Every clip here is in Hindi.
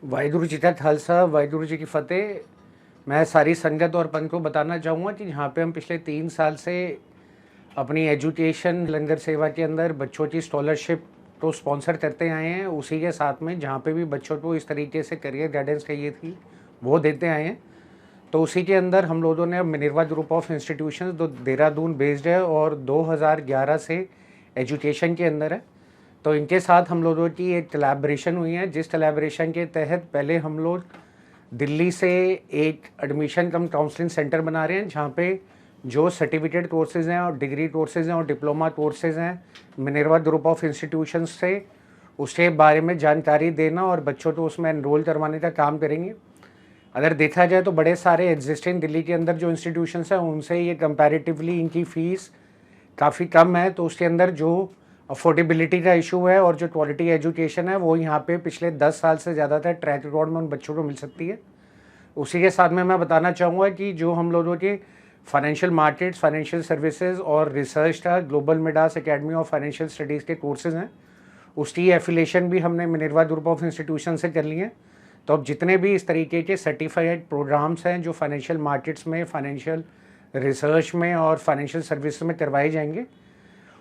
वाहिगुरु जी का खालसा, वाहिगुरु जी की फ़तेह। मैं सारी संगत और पंथ को बताना चाहूँगा कि यहाँ पे हम पिछले 3 साल से अपनी एजुकेशन लंगर सेवा के अंदर बच्चों की स्कॉलरशिप तो स्पॉन्सर करते आए हैं। उसी के साथ में जहाँ पे भी बच्चों को इस तरीके से करियर गाइडेंस चाहिए थी, वो देते आए हैं। तो उसी के अंदर हम लोगों ने अब मिनर्वा ग्रुप ऑफ इंस्टीट्यूशंस जो देहरादून बेस्ड है और 2011 से एजुकेशन के अंदर है, तो इनके साथ हम लोगों की एक कोलैबोरेशन हुई है, जिस कोलैबोरेशन के तहत पहले हम लोग दिल्ली से एक एडमिशन कम काउंसलिंग सेंटर बना रहे हैं, जहाँ पे जो सर्टिफिकेट कोर्सेज़ हैं और डिग्री कोर्सेज़ हैं और डिप्लोमा कोर्सेज़ हैं मिनर्वा ग्रुप ऑफ इंस्टीट्यूशंस से, उसके बारे में जानकारी देना और बच्चों को उसमें एनरोल करवाने का काम करेंगे। अगर देखा जाए तो बड़े सारे एग्जिस्टिंग दिल्ली के अंदर जो इंस्टीट्यूशंस हैं उनसे ये कंपैरेटिवली इनकी फ़ीस काफ़ी कम है, तो उसके अंदर जो अफोर्डेबिलिटी का इशू है और जो क्वालिटी एजुकेशन है वो यहाँ पे पिछले 10 साल से ज़्यादातर ट्रैक रिकॉर्ड में उन बच्चों को मिल सकती है। उसी के साथ में मैं बताना चाहूँगा कि जो हम लोगों के फाइनेंशियल मार्केट्स, फाइनेंशियल सर्विसेज और रिसर्च का global Midas academy of financial studies के कोर्सेज़ हैं, उसकी एफिलिएशन भी हमने मिनर्वा ग्रुप ऑफ इंस्टीट्यूशन से कर ली है। तो अब जितने भी इस तरीके के सर्टिफाइड प्रोग्राम्स हैं जो फाइनेंशियल मार्केट्स में, फाइनेंशियल रिसर्च में और फाइनेंशियल सर्विस में करवाए जाएंगे,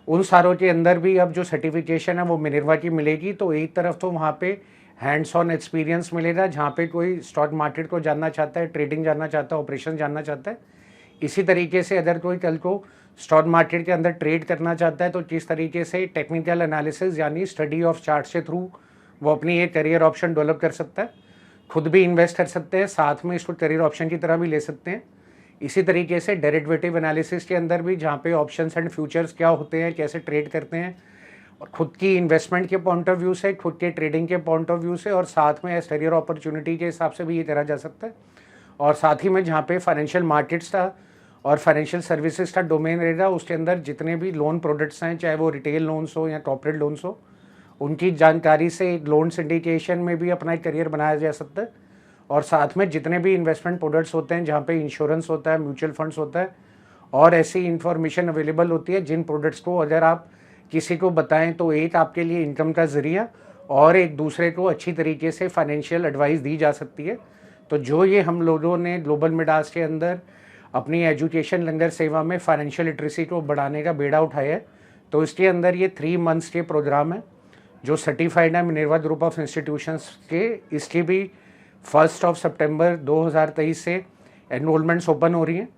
उन सारों के अंदर भी अब जो सर्टिफिकेशन है वो मिनर्वा की मिलेगी। तो एक तरफ तो वहाँ पे हैंड्स ऑन एक्सपीरियंस मिलेगा, जहाँ पे कोई स्टॉक मार्केट को जानना चाहता है, ट्रेडिंग जानना चाहता है, ऑपरेशन जानना चाहता है। इसी तरीके से अगर कोई कल को स्टॉक मार्केट के अंदर ट्रेड करना चाहता है तो किस तरीके से टेक्निकल एनालिसिस यानी स्टडी ऑफ चार्ट के थ्रू वो अपनी एक करियर ऑप्शन डेवलप कर सकता है, खुद भी इन्वेस्ट कर सकते हैं, साथ में इसको करियर ऑप्शन की तरह भी ले सकते हैं। इसी तरीके से डेरिवेटिव एनालिसिस के अंदर भी, जहाँ पे ऑप्शंस एंड फ्यूचर्स क्या होते हैं, कैसे ट्रेड करते हैं, और खुद की इन्वेस्टमेंट के पॉइंट ऑफ व्यू से, खुद के ट्रेडिंग के पॉइंट ऑफ व्यू से और साथ में एज करियर अपॉर्चुनिटी के हिसाब से भी ये करा जा सकता है। और साथ ही में जहाँ पे फाइनेंशियल मार्केट्स का और फाइनेंशियल सर्विसेज का डोमेन रहेगा, उसके अंदर जितने भी लोन प्रोडक्ट्स हैं, चाहे वो रिटेल लोन्स हो या कॉर्पोरेट लोन्स हो, उनकी जानकारी से लोन सिंडिकेशन में भी अपना एक करियर बनाया जा सकता है। और साथ में जितने भी इन्वेस्टमेंट प्रोडक्ट्स होते हैं, जहाँ पे इंश्योरेंस होता है, म्यूचुअल फंड्स होता है और ऐसी इन्फॉर्मेशन अवेलेबल होती है, जिन प्रोडक्ट्स को अगर आप किसी को बताएं तो एक आपके लिए इनकम का ज़रिया और एक दूसरे को अच्छी तरीके से फाइनेंशियल एडवाइस दी जा सकती है। तो जो ये हम लोगों ने ग्लोबल मिडास के अंदर अपनी एजुकेशन लंगर सेवा में फाइनेंशियल लिटरेसी को बढ़ाने का बेड़ा उठाया है, तो इसके अंदर ये 3 मंथ्स के प्रोग्राम है जो सर्टिफाइड है मिनर्वा ग्रुप ऑफ इंस्टीट्यूशंस के। इसकी भी 1 सितंबर 2023 से एनरोलमेंट्स ओपन हो रही हैं।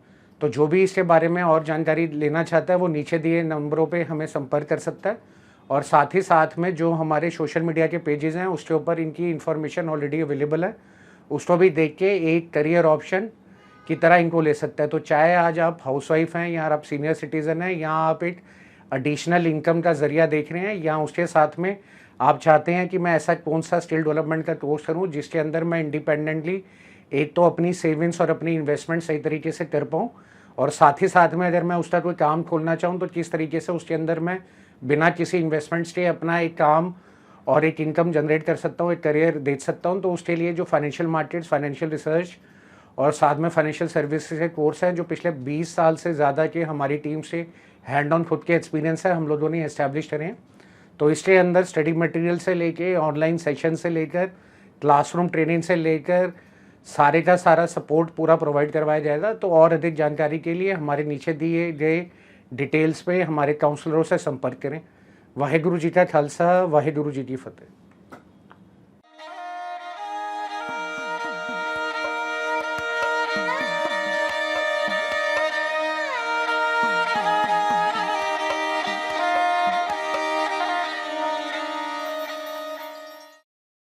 तो जो भी इसके बारे में और जानकारी लेना चाहता है वो नीचे दिए नंबरों पे हमें संपर्क कर सकता है। और साथ ही साथ में जो हमारे सोशल मीडिया के पेजेस हैं उसके ऊपर इनकी इन्फॉर्मेशन ऑलरेडी अवेलेबल है, उसको भी देख के एक करियर ऑप्शन की तरह इनको ले सकता है। तो चाहे आज आप हाउसवाइफ हैं या आप सीनियर सिटीज़न हैं या आप एक एडिशनल इनकम का ज़रिया देख रहे हैं या उसके साथ में आप चाहते हैं कि मैं ऐसा कौन सा स्किल डेवलपमेंट का कोर्स करूं जिसके अंदर मैं इंडिपेंडेंटली एक तो अपनी सेविंग्स और अपनी इन्वेस्टमेंट सही तरीके से कर पाऊं, और साथ ही साथ में अगर मैं उसका कोई काम खोलना चाहूं तो किस तरीके से उसके अंदर मैं बिना किसी इन्वेस्टमेंट्स के अपना एक काम और एक इनकम जनरेट कर सकता हूँ, एक करियर देख सकता हूँ। तो उसके लिए जो फाइनेंशियल मार्केट्स, फाइनेंशियल रिसर्च और साथ में फाइनेंशियल सर्विसेज के कोर्स हैं जो पिछले 20 साल से ज़्यादा के हमारी टीम से हैंड ऑन खुद के एक्सपीरियंस है हम लोगों ने इस्टेब्लिश करें हैं। तो इसके अंदर स्टडी मटेरियल से लेके ऑनलाइन सेशन से लेकर क्लासरूम ट्रेनिंग से लेकर सारे का सारा सपोर्ट पूरा प्रोवाइड करवाया जाएगा। तो और अधिक जानकारी के लिए हमारे नीचे दिए गए डिटेल्स पे हमारे काउंसलरों से संपर्क करें। वाहिगुरु जी का खालसा, वाहिगुरु जी की फ़तेह।